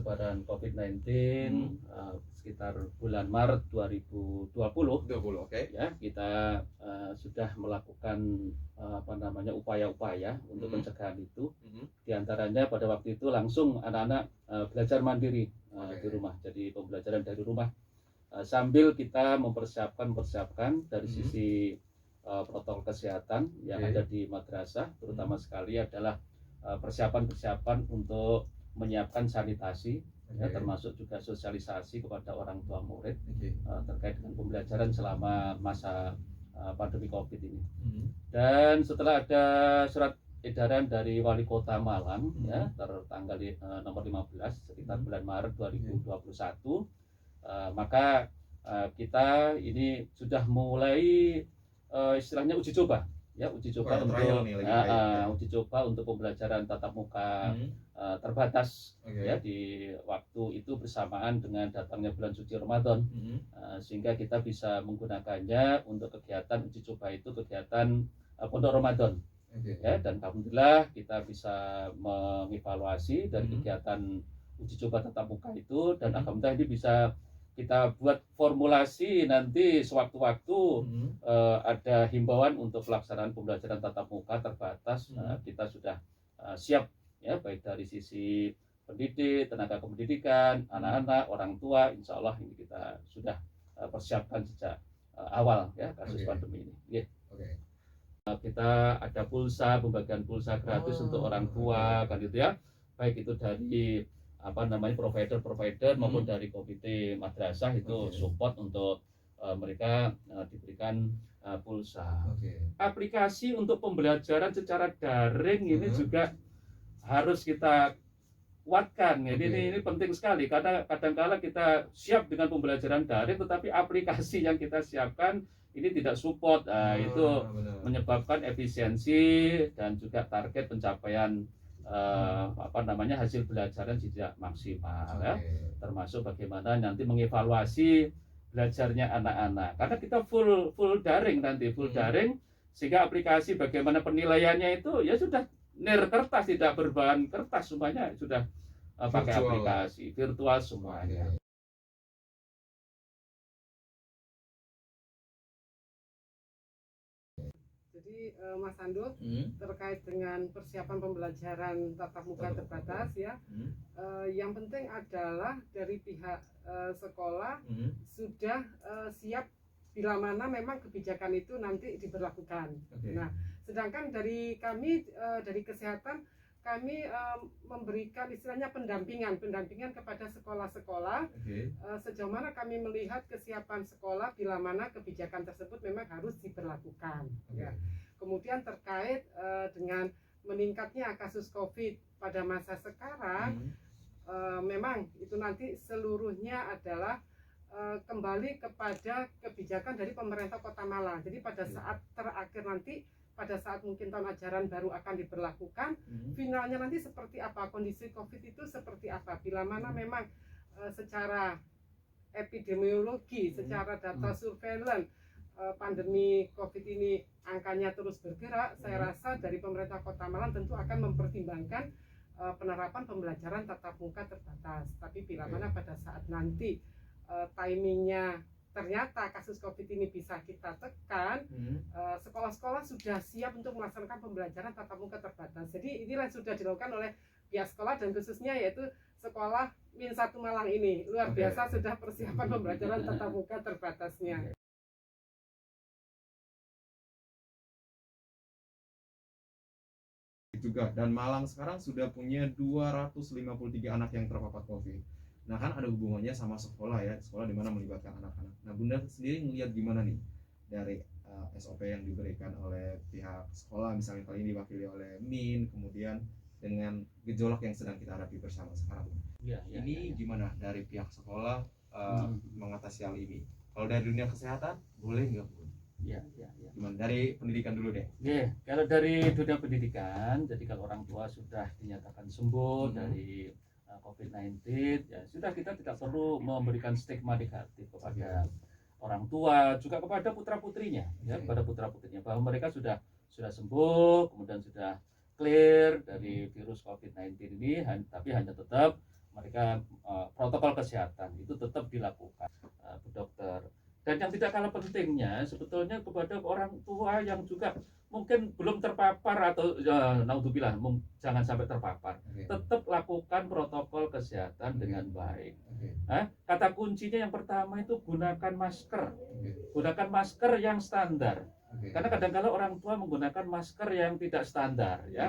penyebaran COVID-19 sekitar bulan Maret 2020 oke. ya, kita sudah melakukan upaya-upaya untuk pencegahan itu. Di antaranya pada waktu itu langsung anak-anak belajar mandiri di rumah, jadi pembelajaran dari rumah, sambil kita mempersiapkan dari sisi protokol kesehatan yang ada di madrasah, terutama sekali adalah persiapan untuk menyiapkan sanitasi, ya, termasuk juga sosialisasi kepada orang tua murid terkait dengan pembelajaran selama masa pandemi COVID ini. Dan setelah ada surat edaran dari Wali Kota Malang ya, tertanggal nomor 15 sekitar bulan Maret 2021, maka kita ini sudah mulai istilahnya uji coba untuk pembelajaran tatap muka terbatas ya, di waktu itu bersamaan dengan datangnya bulan suci Ramadan, sehingga kita bisa menggunakannya untuk kegiatan uji coba itu, kegiatan pondok Ramadan. Ya, dan alhamdulillah kita bisa mengevaluasi dari kegiatan uji coba tatap muka itu, dan alhamdulillah ini bisa kita buat formulasi nanti sewaktu-waktu ada himbauan untuk pelaksanaan pembelajaran tatap muka terbatas. Kita sudah siap ya, baik dari sisi pendidik, tenaga kependidikan, anak-anak, orang tua, insya Allah ini kita sudah persiapkan sejak awal ya kasus pandemi ini. Kita ada pembagian pulsa gratis untuk orang tua kan gitu ya, baik itu dari provider maupun dari komite madrasah itu support untuk mereka diberikan pulsa. Aplikasi untuk pembelajaran secara daring ini juga harus kita kuatkan. Ini penting sekali, karena kadang-kala kita siap dengan pembelajaran daring tetapi aplikasi yang kita siapkan ini tidak support. Itu menyebabkan efisiensi dan juga target pencapaian hasil belajaran tidak maksimal ya. Termasuk bagaimana nanti mengevaluasi belajarnya anak-anak, karena kita full daring daring, sehingga aplikasi bagaimana penilaiannya itu ya sudah kertas, tidak berbahan kertas, semuanya sudah pakai aplikasi virtual semuanya. Jadi Mas Andul, terkait dengan persiapan pembelajaran tatap muka terbatas ya, yang penting adalah dari pihak sekolah sudah siap bila mana memang kebijakan itu nanti diberlakukan. Nah, sedangkan dari kami dari kesehatan, kami memberikan istilahnya pendampingan kepada sekolah-sekolah sejauh mana kami melihat kesiapan sekolah bila mana kebijakan tersebut memang harus diberlakukan. Ya. Kemudian terkait dengan meningkatnya kasus COVID pada masa sekarang, memang itu nanti seluruhnya adalah kembali kepada kebijakan dari pemerintah Kota Malang. Jadi pada saat terakhir nanti, pada saat mungkin tahun ajaran baru akan diberlakukan, finalnya nanti seperti apa, kondisi COVID itu seperti apa, bila mana memang secara epidemiologi, secara data surveillance pandemi COVID ini angkanya terus bergerak, saya rasa dari pemerintah Kota Malang tentu akan mempertimbangkan penerapan pembelajaran tatap muka terbatas. Tapi bila mana pada saat nanti timingnya ternyata kasus COVID ini bisa kita tekan, sekolah-sekolah sudah siap untuk melaksanakan pembelajaran tatap muka terbatas. Jadi inilah sudah dilakukan oleh pihak sekolah, dan khususnya yaitu sekolah Min 1 Malang ini luar biasa sudah persiapan pembelajaran tatap muka terbatasnya. Juga, dan Malang sekarang sudah punya 253 anak yang terpapar COVID. Nah, kan ada hubungannya sama sekolah ya, sekolah di mana melibatkan anak-anak. Nah, Bunda sendiri melihat gimana nih dari SOP yang diberikan oleh pihak sekolah, misalnya kali ini diwakili oleh Min, kemudian dengan gejolak yang sedang kita hadapi bersama sekarang. Gimana dari pihak sekolah mengatasi hal ini? Kalau dari dunia kesehatan, boleh nggak, Bu? Gimana dari pendidikan dulu deh? Kalau dari dunia pendidikan, jadi kalau orang tua sudah dinyatakan sembuh dari COVID-19, ya sudah, kita tidak perlu memberikan stigma negatif kepada orang tua, juga kepada putra-putrinya, bahwa mereka sudah sembuh, kemudian sudah clear dari virus COVID-19 ini, tapi hanya tetap mereka protokol kesehatan itu tetap dilakukan, Bu Dokter. Dan yang tidak kalah pentingnya sebetulnya kepada orang tua yang juga mungkin belum terpapar atau naudzubillah jangan sampai terpapar, tetap lakukan protokol kesehatan dengan baik. Kata kuncinya yang pertama itu gunakan masker, gunakan masker yang standar. Karena kadang-kadang orang tua menggunakan masker yang tidak standar, ya,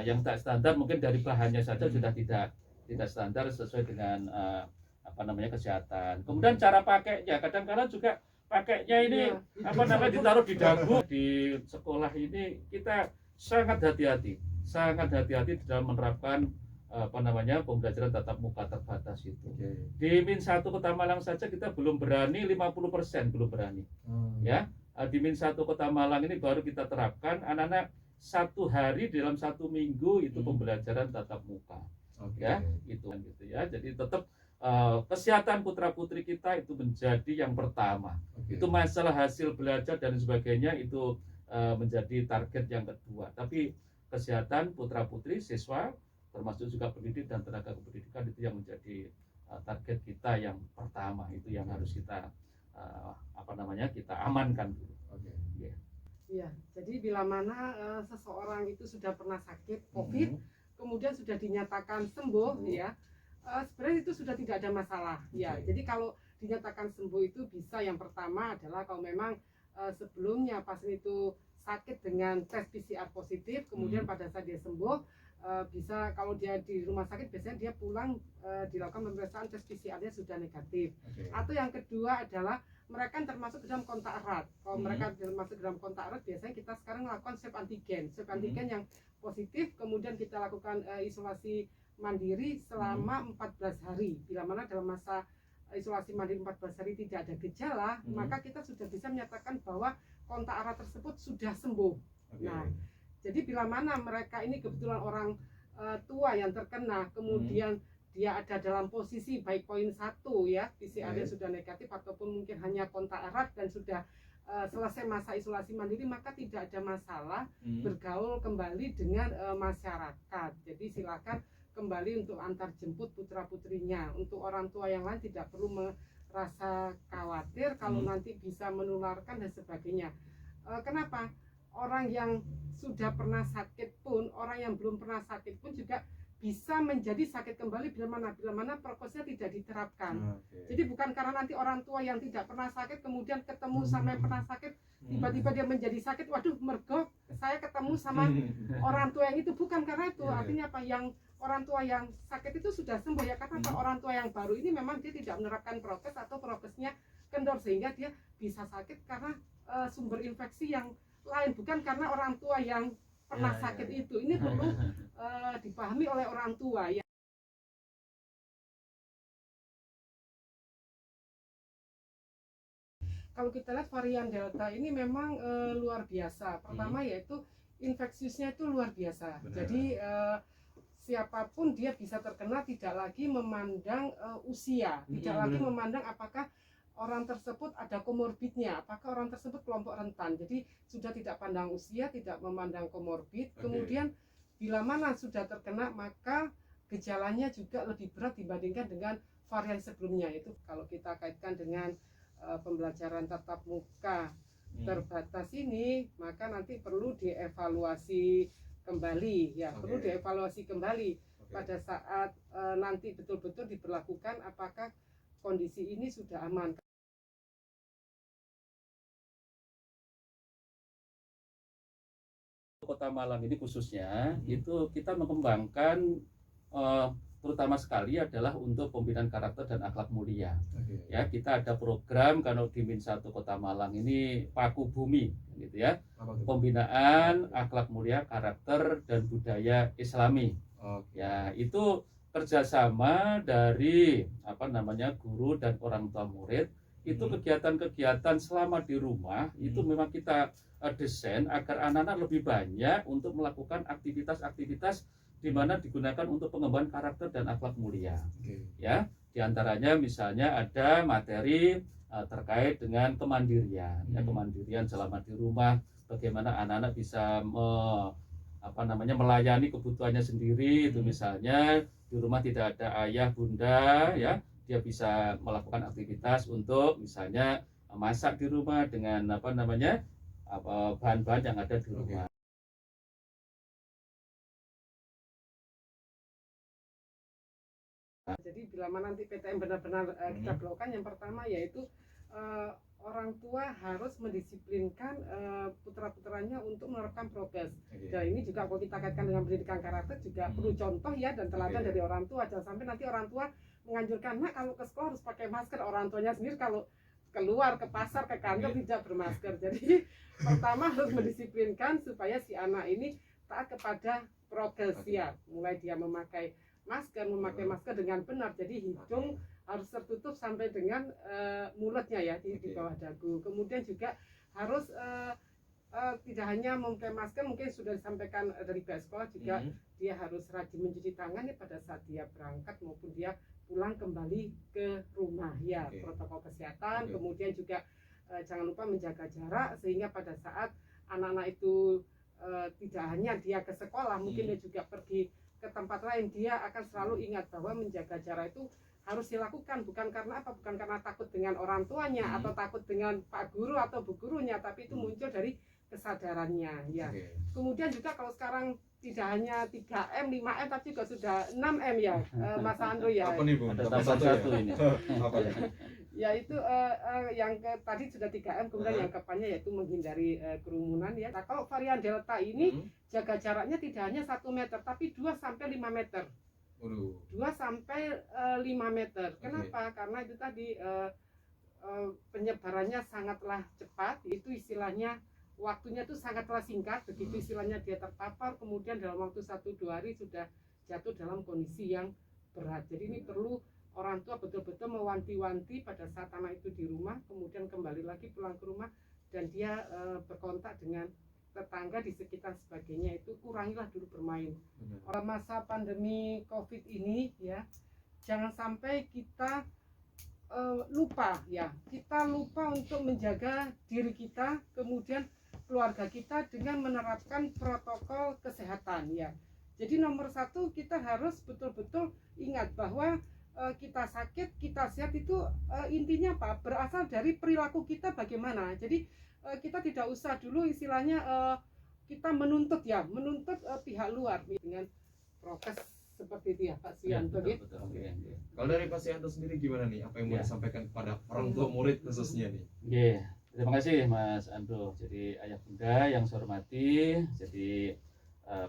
yang tak standar mungkin dari bahannya saja sudah tidak standar sesuai dengan kesehatan. Kemudian cara pakainya, kadang-kadang juga pakainya ini ditaruh di dagu. Di sekolah ini kita sangat hati-hati di dalam menerapkan pembelajaran tatap muka terbatas itu. Di Min 1 Kota Malang saja kita belum berani 50%, belum berani. Ya, di Min 1 Kota Malang ini baru kita terapkan anak-anak 1 hari dalam 1 minggu itu pembelajaran tatap muka. Ya, itu gitu ya. Jadi tetap kesehatan putra-putri kita itu menjadi yang pertama. Itu masalah hasil belajar dan sebagainya itu menjadi target yang kedua. Tapi kesehatan putra-putri siswa termasuk juga pendidik dan tenaga kependidikan itu yang menjadi target kita yang pertama, itu yang harus kita kita amankan dulu. Iya, jadi bila mana seseorang itu sudah pernah sakit COVID, kemudian sudah dinyatakan sembuh, ya, sebenarnya itu sudah tidak ada masalah, ya. Jadi kalau dinyatakan sembuh itu bisa, yang pertama adalah kalau memang sebelumnya pasien itu sakit dengan tes PCR positif, kemudian pada saat dia sembuh, bisa kalau dia di rumah sakit biasanya dia pulang dilakukan pemeriksaan tes PCR-nya sudah negatif. Atau yang kedua adalah mereka yang termasuk dalam kontak erat. Kalau mereka termasuk dalam kontak erat, biasanya kita sekarang melakukan swab antigen yang positif, kemudian kita lakukan isolasi mandiri selama 14 hari. Bila mana dalam masa isolasi mandiri 14 hari tidak ada gejala, maka kita sudah bisa menyatakan bahwa kontak erat tersebut sudah sembuh. Nah, jadi bila mana mereka ini kebetulan orang tua yang terkena, kemudian dia ada dalam posisi baik poin 1 ya, PCR-nya sudah negatif ataupun mungkin hanya kontak erat dan sudah selesai masa isolasi mandiri, maka tidak ada masalah bergaul kembali dengan masyarakat. Jadi silakan kembali untuk antar jemput putra-putrinya. Untuk orang tua yang lain tidak perlu merasa khawatir kalau nanti bisa menularkan dan sebagainya. Kenapa? Orang yang sudah pernah sakit pun, orang yang belum pernah sakit pun juga bisa menjadi sakit kembali bila mana prokesnya tidak diterapkan. Jadi bukan karena nanti orang tua yang tidak pernah sakit kemudian ketemu sama yang pernah sakit, tiba-tiba dia menjadi sakit, waduh mergo saya ketemu sama orang tua yang itu, bukan karena itu. Artinya apa, yang orang tua yang sakit itu sudah sembuh, ya, karena orang tua yang baru ini memang dia tidak menerapkan prokes atau prokesnya kendor sehingga dia bisa sakit karena sumber infeksi yang lain, bukan karena orang tua yang pernah sakit itu. Ini perlu dipahami oleh orang tua, ya. Kalau kita lihat varian Delta ini memang luar biasa. Pertama yaitu infeksiusnya itu luar biasa. Jadi siapapun dia bisa terkena, tidak lagi memandang usia, tidak lagi memandang apakah orang tersebut ada komorbidnya, apakah orang tersebut kelompok rentan. Jadi sudah tidak pandang usia, tidak memandang komorbid. Kemudian bila mana sudah terkena, maka gejalanya juga lebih berat dibandingkan dengan varian sebelumnya. Itu kalau kita kaitkan dengan pembelajaran tatap muka terbatas ini, maka nanti perlu dievaluasi kembali, ya, perlu dievaluasi kembali pada saat nanti betul-betul diberlakukan, apakah kondisi ini sudah aman. Kota Malang ini khususnya itu kita mengembangkan terutama sekali adalah untuk pembinaan karakter dan akhlak mulia. Ya, kita ada program kalau di Min 1 Kota Malang ini Paku Bumi gitu ya. Pembinaan akhlak mulia, karakter dan budaya Islami. Ya, itu kerjasama dari guru dan orang tua murid. Itu kegiatan-kegiatan selama di rumah itu memang kita desain agar anak-anak lebih banyak untuk melakukan aktivitas-aktivitas di mana digunakan untuk pengembangan karakter dan akhlak mulia. Ya, diantaranya misalnya ada materi terkait dengan kemandirian, ya, kemandirian selama di rumah, bagaimana anak-anak bisa melayani kebutuhannya sendiri. Itu misalnya di rumah tidak ada ayah bunda, ya dia bisa melakukan aktivitas untuk misalnya masak di rumah dengan bahan-bahan yang ada di rumah. Jadi bila mana nanti PTM benar-benar kita berlakukan, yang pertama yaitu orang tua harus mendisiplinkan putra-putranya untuk menerapkan prokes. Dan ini juga kalau kita kaitkan dengan pendidikan karakter juga perlu contoh ya dan teladan dari orang tua. Jangan sampai nanti orang tua menganjurkan, nah kalau ke sekolah harus pakai masker, orang tuanya sendiri kalau keluar ke pasar, ke kantor tidak bermasker. Jadi pertama harus mendisiplinkan supaya si anak ini taat kepada prokes ya. Mulai dia memakai masker dengan benar. Jadi hidung harus tertutup sampai dengan mulutnya ya di bawah dagu. Kemudian juga harus tidak hanya memakai masker, mungkin sudah disampaikan dari pihak sekolah juga dia harus rajin mencuci tangan ya pada saat dia berangkat maupun dia pulang kembali ke rumah ya. Protokol kesehatan. Kemudian juga jangan lupa menjaga jarak sehingga pada saat anak-anak itu tidak hanya dia ke sekolah, mungkin dia juga pergi ke tempat lain, dia akan selalu ingat bahwa menjaga jarak itu harus dilakukan, bukan karena apa, bukan karena takut dengan orang tuanya atau takut dengan pak guru atau bu gurunya, tapi itu muncul dari kesadarannya ya. Kemudian juga kalau sekarang tidak hanya 3M, 5M tapi juga sudah 6M ya, Mas Andro ya. Apa nih Bu? Ada tambah satu ini. Apa ya? Yaitu yang tadi sudah 3M, kemudian yang kedepannya yaitu menghindari kerumunan ya. Nah, kalau varian Delta ini jaga jaraknya tidak hanya 1 meter tapi 2 sampai 5 meter. 2 sampai 5 meter. Kenapa? Karena itu tadi penyebarannya sangatlah cepat, itu istilahnya waktunya itu sangatlah singkat. Begitu istilahnya dia terpapar, kemudian dalam waktu 1-2 hari sudah jatuh dalam kondisi yang berat. Jadi ini perlu orang tua betul-betul mewanti-wanti pada saat anak itu di rumah, kemudian kembali lagi pulang ke rumah dan dia berkontak dengan tetangga di sekitar sebagainya, itu kurangilah dulu bermain. Masa pandemi COVID ini ya, jangan sampai kita lupa ya, kita lupa untuk menjaga diri kita, kemudian keluarga kita dengan menerapkan protokol kesehatan ya. Jadi nomor 1 kita harus betul-betul ingat bahwa kita sakit, kita sehat itu intinya apa? Berasal dari perilaku kita bagaimana. Jadi kita tidak usah dulu istilahnya kita menuntut pihak luar dengan prokes seperti itu ya Pak Suyanto. Kalau dari Pak Suyanto sendiri gimana nih? Apa yang mau disampaikan kepada orang tua murid khususnya nih? Terima kasih Mas Andro. Jadi ayah bunda yang saya hormati, jadi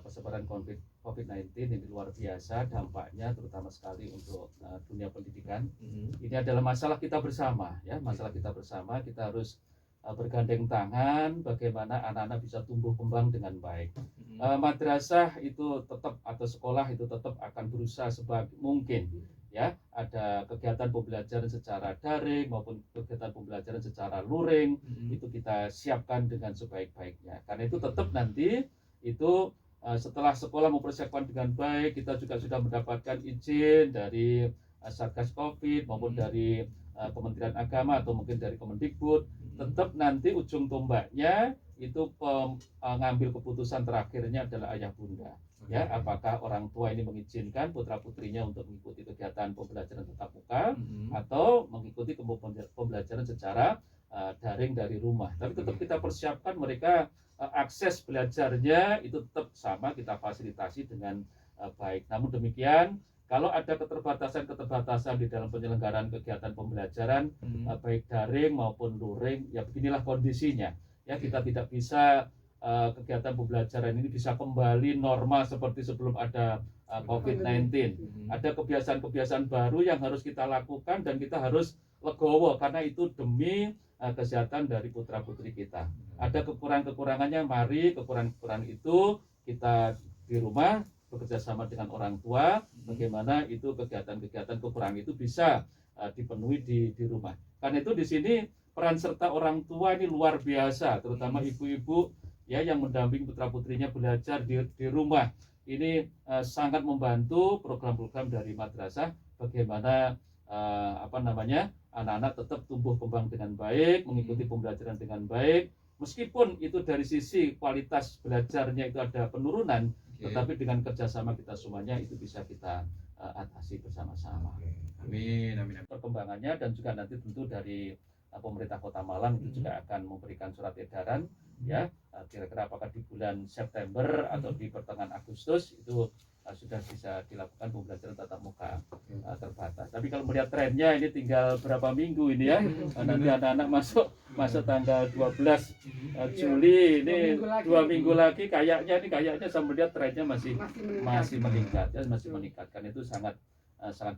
persebaran COVID-19 ini luar biasa dampaknya, terutama sekali untuk dunia pendidikan. Ini adalah masalah kita bersama ya, masalah kita bersama. Kita harus bergandeng tangan bagaimana anak-anak bisa tumbuh kembang dengan baik. Madrasah itu tetap atau sekolah itu tetap akan berusaha sebaik mungkin ya, ada kegiatan pembelajaran secara daring maupun kegiatan pembelajaran secara luring, itu kita siapkan dengan sebaik-baiknya. Karena itu tetap nanti itu setelah sekolah mempersiapkan dengan baik, kita juga sudah mendapatkan izin dari Satgas Covid maupun dari Kementerian Agama atau mungkin dari Kemendikbud. Tetap nanti ujung tombaknya itu pengambil keputusan terakhirnya adalah ayah bunda. Ya, apakah orang tua ini mengizinkan putra putrinya untuk mengikuti kegiatan pembelajaran tatap muka atau mengikuti pembelajaran secara daring dari rumah. Tapi tetap kita persiapkan mereka akses belajarnya itu tetap sama, kita fasilitasi dengan baik. Namun demikian, kalau ada keterbatasan di dalam penyelenggaraan kegiatan pembelajaran baik daring maupun luring, ya beginilah kondisinya. Ya, kita tidak bisa kegiatan pembelajaran ini bisa kembali normal seperti sebelum ada COVID-19. Ada kebiasaan-kebiasaan baru yang harus kita lakukan dan kita harus legowo karena itu demi kesehatan dari putra-putri kita. Ada kekurangan-kekurangannya, mari kekurangan-kekurangan itu kita di rumah bekerja sama dengan orang tua, bagaimana itu kegiatan-kegiatan kekurangan itu bisa dipenuhi di rumah. Karena itu di sini peran serta orang tua ini luar biasa, terutama ibu-ibu ya yang mendampingi putra-putrinya belajar di rumah. Ini sangat membantu program-program dari madrasah bagaimana anak-anak tetap tumbuh kembang dengan baik, mengikuti pembelajaran dengan baik, meskipun itu dari sisi kualitas belajarnya itu ada penurunan, Oke. tetapi dengan kerjasama kita semuanya itu bisa kita atasi bersama-sama. Oke. Amin, amin, amin. Perkembangannya dan juga nanti tentu dari pemerintah Kota Malang itu juga akan memberikan surat edaran ya, kira-kira apakah di bulan September atau di pertengahan Agustus itu sudah bisa dilakukan pembelajaran tatap muka terbatas. Tapi kalau melihat trennya ini tinggal berapa minggu ini ya, nanti anak-anak masuk tanggal 12 Juli ini 2 minggu lagi kayaknya saya melihat trennya masih meningkat ya, masih meningkat. Karena itu sangat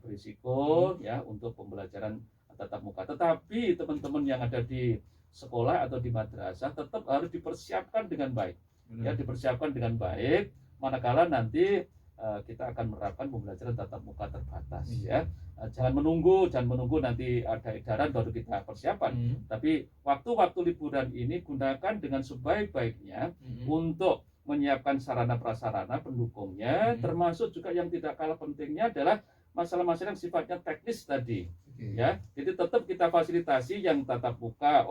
berisiko ya untuk pembelajaran tatap muka. Tetapi teman-teman yang ada di sekolah atau di madrasah tetap harus dipersiapkan dengan baik. Ya, dipersiapkan dengan baik manakala nanti kita akan menerapkan pembelajaran tatap muka terbatas ya. Jangan menunggu nanti ada edaran baru kita persiapan. Tapi waktu-waktu liburan ini gunakan dengan sebaik-baiknya untuk menyiapkan sarana prasarana pendukungnya, termasuk juga yang tidak kalah pentingnya adalah masalah-masalah yang sifatnya teknis tadi. Ya, jadi tetap kita fasilitasi yang tatap muka,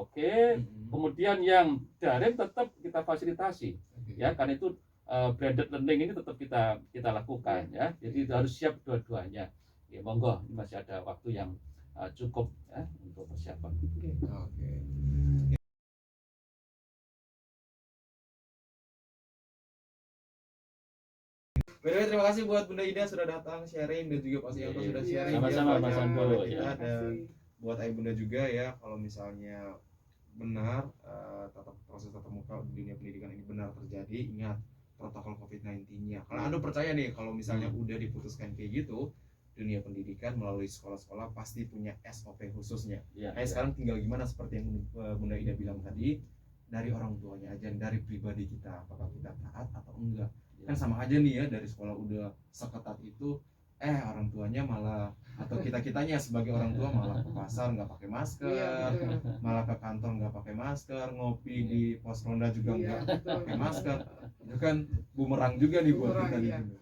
kemudian yang daring tetap kita fasilitasi. Ya, karena itu blended learning ini tetap kita lakukan ya. Jadi harus siap dua-duanya. Ya, monggo, ini masih ada waktu yang cukup ya untuk persiapan. Oke. Terima kasih buat Bunda Ida sudah datang sharing dan juga Pak Sianto sudah sharing. Sama-sama Mas Ando ya. Dan buat Ayah Bunda juga ya, kalau misalnya benar proses tatap muka di dunia pendidikan ini benar terjadi, ingat protokol COVID-19-nya. Kalau Anda percaya nih, kalau misalnya udah diputuskan kayak gitu, dunia pendidikan melalui sekolah-sekolah pasti punya SOP khususnya. Sekarang tinggal gimana seperti yang Bunda Ida bilang tadi, dari orang tuanya aja, dari pribadi kita, apakah kita taat atau enggak. Kan sama aja nih ya, dari sekolah udah seketat itu, orang tuanya malah, atau kita-kitanya sebagai orang tua malah ke pasar nggak pakai masker, malah ke kantor nggak pakai masker, ngopi di pos ronda juga nggak pakai masker. Itu kan bumerang juga nih buat kita di sini.